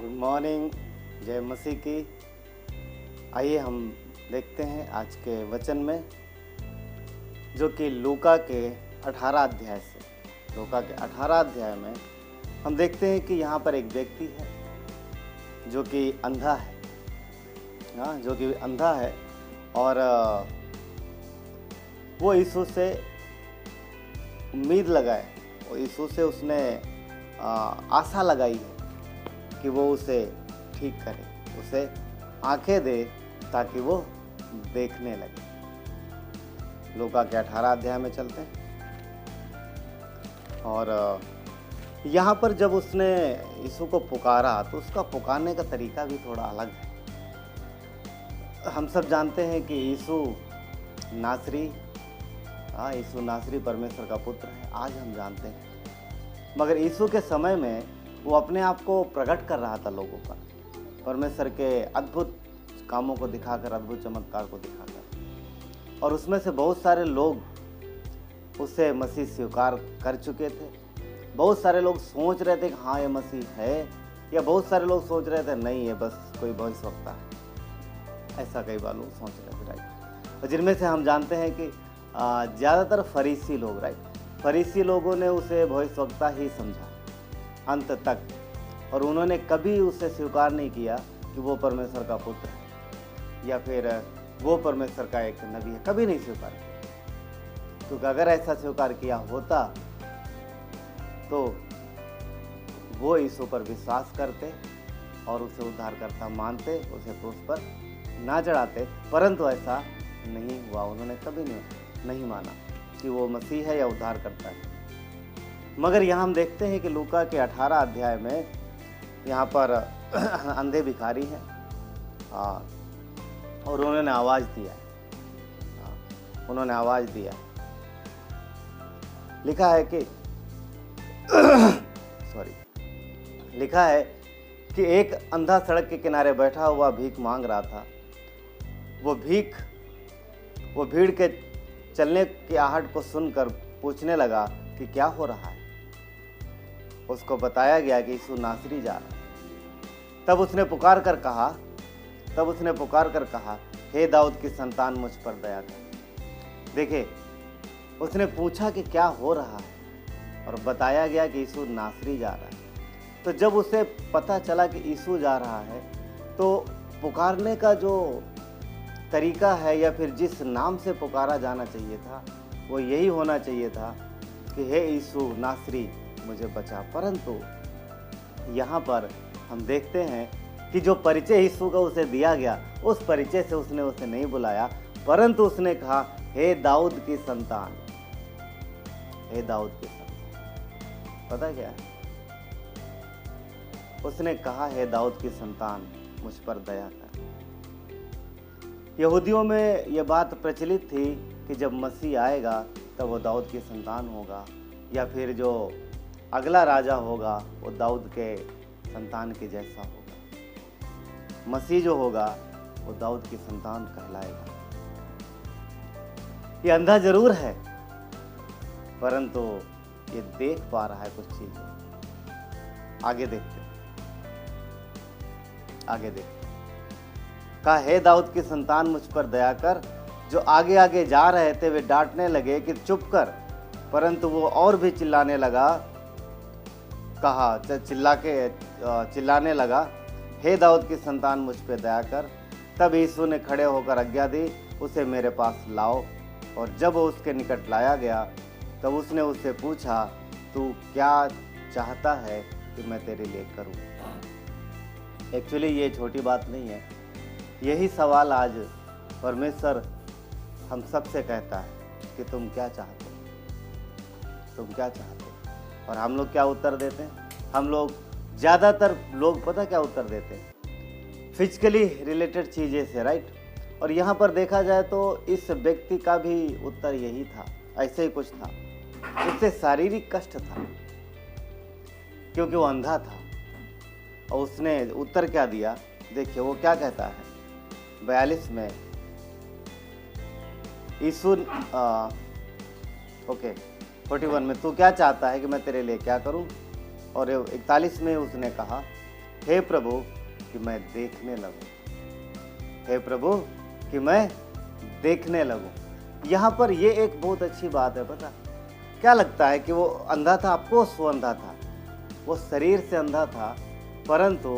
Good morning, जय मसीह की। आइए हम देखते हैं आज के वचन में, जो कि लूका के 18 अध्याय से। लूका के 18 अध्याय में हम देखते हैं कि यहाँ पर एक व्यक्ति है जो कि अंधा है। जो कि अंधा है और वो यीशु से उम्मीद लगाए, वो यीशु से उसने आशा लगाई है कि वो उसे ठीक करे, उसे आंखें दे ताकि वो देखने लगे। लूका के 18 अध्याय में चलते हैं और यहाँ पर जब उसने यीशु को पुकारा तो उसका पुकारने का तरीका भी थोड़ा अलग है। हम सब जानते हैं कि यीशु नासरी परमेश्वर का पुत्र है, आज हम जानते हैं। मगर यीशु के समय में वो अपने आप को प्रकट कर रहा था लोगों पर, परमेश्वर के अद्भुत कामों को दिखाकर, अद्भुत चमत्कार को दिखाकर, और उसमें से बहुत सारे लोग उसे मसीह स्वीकार कर चुके थे। बहुत सारे लोग सोच रहे थे कि हाँ ये मसीह है, या बहुत सारे लोग सोच रहे थे नहीं ये बस कोई भविष्यवक्ता है। ऐसा कई बार लोग सोच रहे थे, राइट। और जिनमें से हम जानते हैं कि ज़्यादातर फरीसी लोग, राइट, फरीसी लोगों ने उसे भविष्यवक्ता ही समझा अंत तक, और उन्होंने कभी उसे स्वीकार नहीं किया कि वो परमेश्वर का पुत्र है या फिर वो परमेश्वर का एक नबी है। कभी नहीं स्वीकार किया, क्योंकि अगर ऐसा स्वीकार किया होता तो वो यीशु पर विश्वास करते और उसे उद्धारकर्ता मानते, उसे क्रूस पर ना चढ़ाते। परंतु ऐसा नहीं हुआ, उन्होंने कभी नहीं माना कि वो मसीह है या उद्धारकर्ता है। मगर यहाँ हम देखते हैं कि लूका के 18 अध्याय में यहाँ पर अंधे भिखारी हैं और उन्होंने आवाज़ दिया। उन्होंने आवाज़ दिया। लिखा है कि लिखा है कि एक अंधा सड़क के किनारे बैठा हुआ भीख मांग रहा था। वो भीड़ के चलने की आहट को सुनकर पूछने लगा कि क्या हो रहा है। उसको बताया गया कि यीशु नासरी जा रहा है। तब उसने पुकार कर कहा, हे दाऊद की संतान, मुझ पर दया कर। देखिए, उसने पूछा कि क्या हो रहा है और बताया गया कि यीशु नासरी जा रहा है। तो जब उसे पता चला कि यीशु जा रहा है, तो पुकारने का जो तरीका है या फिर जिस नाम से पुकारा जाना चाहिए था, वो यही होना चाहिए था कि हे यीशु नासरी, मुझे बचा। परंतु यहाँ पर हम देखते हैं कि जो परिचय यीशु का उसे दिया गया, उस परिचय से उसने उसे नहीं बुलाया, परंतु उसने कहा, हे दाऊद की संतान, हे दाऊद की संतान। पता क्या है? उसने कहा, हे दाऊद की संतान, मुझ पर दया कर। यहूदियों में यह बात प्रचलित थी कि जब मसीह आएगा तब वो दाऊद की संतान होगा, या फिर जो अगला राजा होगा वो दाऊद के संतान के जैसा होगा। मसीह जो होगा वो दाऊद की संतान कहलाएगा। ये अंधा जरूर है, परंतु ये देख पा रहा है कुछ चीजें। आगे देखते। कहा, हे दाऊद की संतान, मुझ पर दया कर। जो आगे आगे जा रहे थे वे डांटने लगे कि चुप कर, परंतु वो और भी चिल्लाने लगा, हे दाऊद की संतान, मुझ पर दया कर। तब यीशु ने खड़े होकर आज्ञा दी, उसे मेरे पास लाओ। और जब वो उसके निकट लाया गया तब उसने उससे पूछा, तू क्या चाहता है कि मैं तेरे लिए करूं? एक्चुअली ये छोटी बात नहीं है। यही सवाल आज परमेश्वर हम सबसे कहता है कि तुम क्या चाहते हो, तुम क्या चाहते हो। और हम लोग क्या उत्तर देते हैं? हम लोग ज़्यादातर लोग पता क्या उत्तर देते हैं? फिजिकली रिलेटेड चीज़ें से, राइट। और यहाँ पर देखा जाए तो इस व्यक्ति का भी उत्तर यही था, ऐसे ही कुछ था। उससे शारीरिक कष्ट था क्योंकि वो अंधा था। और उसने उत्तर क्या दिया? देखिए वो क्या कहता है 42 में। यीशु 41 में, तू क्या चाहता है कि मैं तेरे लिए क्या करूं? और 41 में उसने कहा, हे प्रभु कि मैं देखने लगूं, हे प्रभु कि मैं देखने लगूं। यहाँ पर ये एक बहुत अच्छी बात है। पता क्या लगता है कि वो अंधा था, अफकोर्स वो अंधा था, वो शरीर से अंधा था, परंतु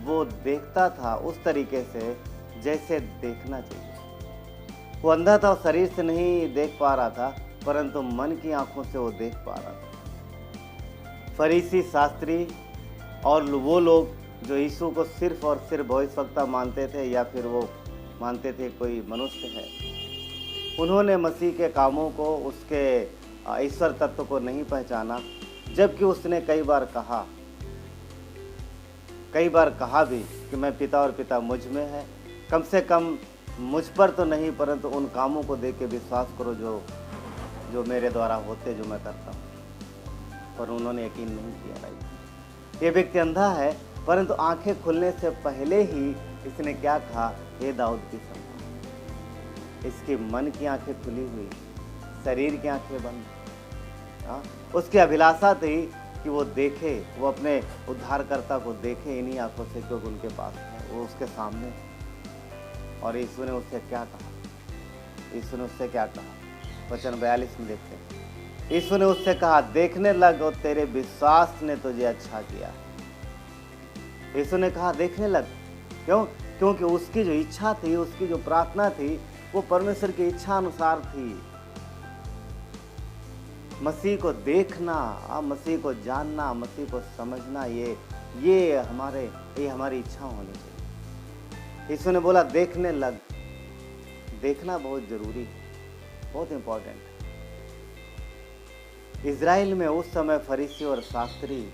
वो देखता था उस तरीके से जैसे देखना चाहिए। वो अंधा था, शरीर से नहीं देख पा रहा था, परंतु मन की आंखों से वो देख पा रहा था। फरीसी, शास्त्री और वो लोग जो यीशु को सिर्फ और सिर्फ भविष्यवक्ता मानते थे या फिर वो मानते थे कोई मनुष्य है, उन्होंने मसीह के कामों को, उसके ईश्वर तत्व को नहीं पहचाना। जबकि उसने कई बार कहा भी कि मैं पिता और पिता मुझ में है, कम से कम मुझ पर तो नहीं परंतु उन कामों को देख के विश्वास करो जो मेरे द्वारा होते, जो मैं करता हूँ। पर उन्होंने यकीन नहीं किया। राइट, ये व्यक्ति अंधा है, परंतु आंखें खुलने से पहले ही इसने क्या कहा, हे दाऊद की संतान। इसके मन की आंखें खुली हुई, शरीर की आंखें बंद। उसकी अभिलाषा थी कि वो देखे, वो अपने उद्धारकर्ता को देखे इन्हीं आंखों से, क्योंकि उनके पास है, वो उसके सामने। और यीशु ने उससे क्या कहा, वचन 42 में देखते हैं। यीशु ने उससे कहा, देखने लग और तेरे विश्वास ने तुझे अच्छा किया। यीशु ने कहा देखने लग, क्यों? क्योंकि उसकी जो इच्छा थी, उसकी जो प्रार्थना थी, वो परमेश्वर की इच्छा अनुसार थी। मसीह को देखना, मसीह को जानना, मसीह को समझना, ये हमारी इच्छा होनी चाहिए। यीशु ने बोला देखने लग। देखना बहुत जरूरी है, बहुत इंपॉर्टेंट है। इज़राइल में उस समय फरीसी और शास्त्री,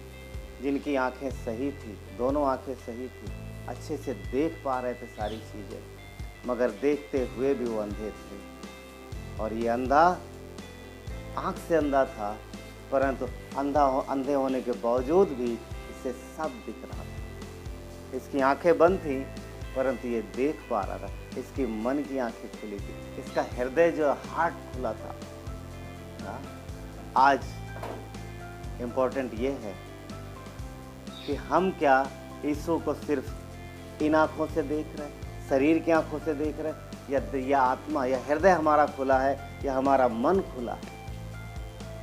जिनकी आंखें सही थी, दोनों आंखें सही थी, अच्छे से देख पा रहे थे सारी चीजें, मगर देखते हुए भी वो अंधे थे। और ये अंधा आंख से अंधा था, परंतु अंधे होने के बावजूद भी इसे सब दिख रहा था। इसकी आंखें बंद थी, परंतु ये देख पा रहा था। इसकी मन की आंखें खुली थी, इसका हृदय जो हार्ट खुला था। आज इम्पोर्टेंट ये है कि हम क्या यीशु को सिर्फ इन आंखों से देख रहे हैं, शरीर की आंखों से देख रहे हैं, या आत्मा या हृदय हमारा खुला है, या हमारा मन खुला है?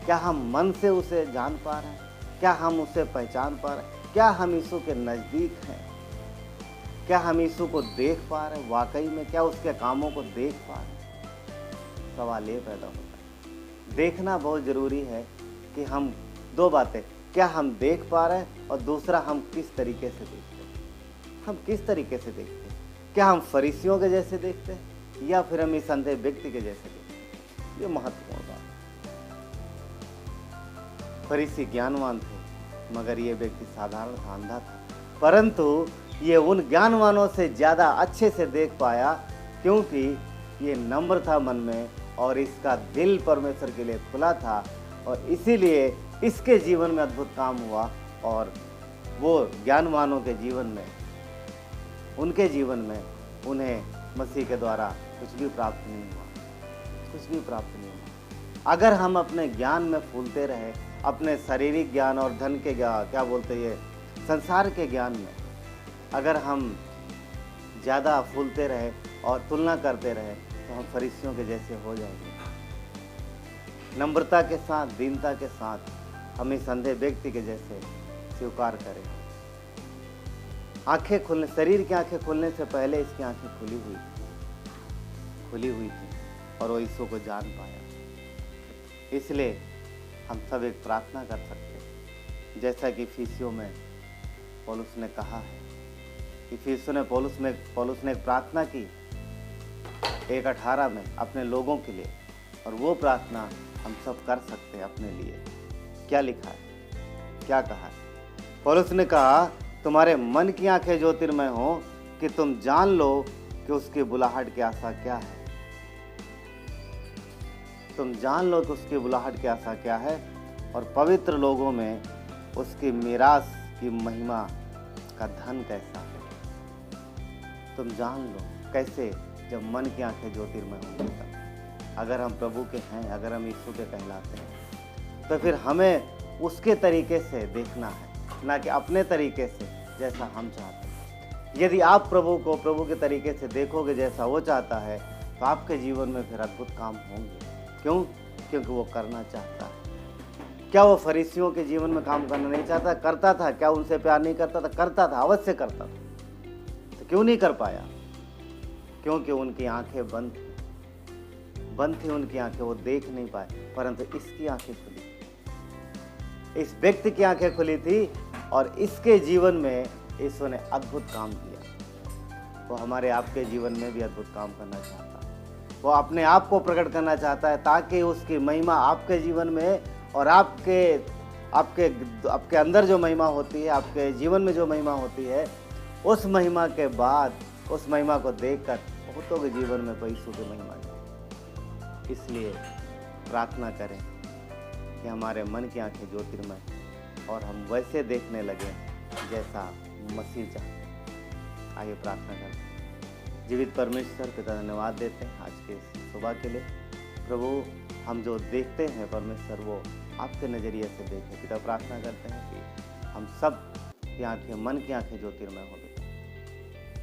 क्या हम मन से उसे जान पा रहे हैं? क्या हम उसे पहचान पा रहे हैं? क्या हम यीशु के नज़दीक हैं? क्या हम यीशु को देख पा रहे हैं वाकई में? क्या उसके कामों को देख पा रहे हैं? सवाल ये पैदा होता है। देखना बहुत ज़रूरी है कि हम दो बातें, क्या हम देख पा रहे हैं, और दूसरा हम किस तरीके से देखते हैं। हम किस तरीके से देखते हैं? क्या हम फरीसियों के जैसे देखते हैं, या फिर हम इस अंधे व्यक्ति के जैसे देखते हैं? ये महत्वपूर्ण बात। फरीसी ज्ञानवान थे, मगर ये व्यक्ति साधारण था, अंधा था, परंतु ये उन ज्ञानवानों से ज़्यादा अच्छे से देख पाया, क्योंकि ये नम्र था मन में और इसका दिल परमेश्वर के लिए खुला था, और इसीलिए इसके जीवन में अद्भुत काम हुआ। और वो ज्ञानवानों के जीवन में, उनके जीवन में उन्हें मसीह के द्वारा कुछ भी प्राप्त नहीं हुआ। अगर हम अपने ज्ञान में फूलते रहे, अपने शारीरिक ज्ञान और धन के क्या बोलते ये संसार के ज्ञान में अगर हम ज़्यादा फूलते रहे और तुलना करते रहे, तो हम फरीसियों के जैसे हो जाएंगे। नम्रता के साथ, दीनता के साथ हम इस अंधे व्यक्ति के जैसे स्वीकार करें। आंखें खुलने, शरीर की आंखें खुलने से पहले इसकी आंखें खुली हुई थी और वो यीशु को जान पाया। इसलिए हम सब एक प्रार्थना कर सकते हैं, जैसा कि इफिसियों में पौलुस ने कहा है। पौलुस ने एक प्रार्थना की 1:18 में अपने लोगों के लिए, और वो प्रार्थना हम सब कर सकते हैं अपने लिए। क्या लिखा है, क्या कहा है? पौलुस ने कहा, तुम्हारे मन की आंखें ज्योतिर्मय हो कि तुम जान लो कि उसकी बुलाहट की आशा क्या है। तुम जान लो कि उसकी बुलाहट की आशा क्या है, और पवित्र लोगों में उसकी मीरास की महिमा का धन कैसा है। तुम जान लो कैसे, जब मन की आंखें ज्योतिर्मय होंगी तब। अगर हम प्रभु के हैं, अगर हम यीशु के कहलाते हैं, तो फिर हमें उसके तरीके से देखना है, ना कि अपने तरीके से, जैसा हम चाहते हैं। यदि आप प्रभु को प्रभु के तरीके से देखोगे जैसा वो चाहता है, तो आपके जीवन में फिर अद्भुत काम होंगे। क्यों? क्योंकि वो करना चाहता है। क्या वो फरीसियों के जीवन में काम करना नहीं चाहता? करता था। क्या उनसे प्यार नहीं करता था? करता था, अवश्य करता था। तो क्यों नहीं कर पाया? क्योंकि उनकी आंखें बंद थी उनकी आंखें, वो देख नहीं पाए। परंतु इसकी आंखें खुली, इस व्यक्ति की आंखें खुली थी और इसके जीवन में ईश्वर ने अद्भुत काम किया। वो हमारे आपके जीवन में भी अद्भुत काम करना चाहता है। वो अपने आप को प्रकट करना चाहता है ताकि उसकी महिमा आपके जीवन में और आपके अंदर जो महिमा होती है, आपके जीवन में जो महिमा होती है, उस महिमा के बाद उस महिमा को देखकर बहुतों के जीवन में यीशु की महिमा है। इसलिए प्रार्थना करें कि हमारे मन की आंखें ज्योतिर्मय और हम वैसे देखने लगे जैसा मसीह चाहते हैं। आइए प्रार्थना करते हैं। जीवित परमेश्वर पिता, धन्यवाद देते हैं आज के सुबह के लिए। प्रभु, हम जो देखते हैं परमेश्वर, वो आपके नज़रिए से देखें। पिता, प्रार्थना करते हैं कि हम सब की आंखें, मन की आंखें ज्योतिर्मय हो गई,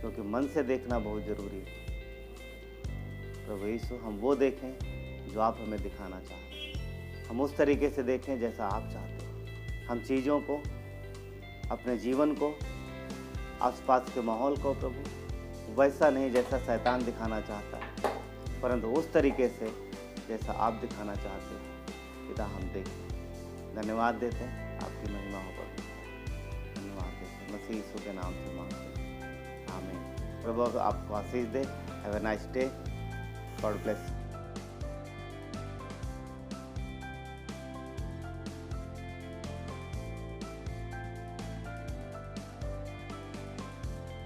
क्योंकि मन से देखना बहुत ज़रूरी है। प्रभु यीशु, हम वो देखें जो आप हमें दिखाना चाहते हैं। हम उस तरीके से देखें जैसा आप चाहते हैं। हम चीज़ों को, अपने जीवन को, आसपास के माहौल को प्रभु वैसा नहीं जैसा शैतान दिखाना चाहता है, परंतु उस तरीके से जैसा आप दिखाना चाहते हैं। पिता, हम देखें। धन्यवाद देते हैं, आपकी महिमा हो प्रभु। धन्यवाद देते हैं, मसीह यीशु के नाम से मांगते हैं, आमीन। प्रभु आपको आशीष दे। Have a nice day. God bless.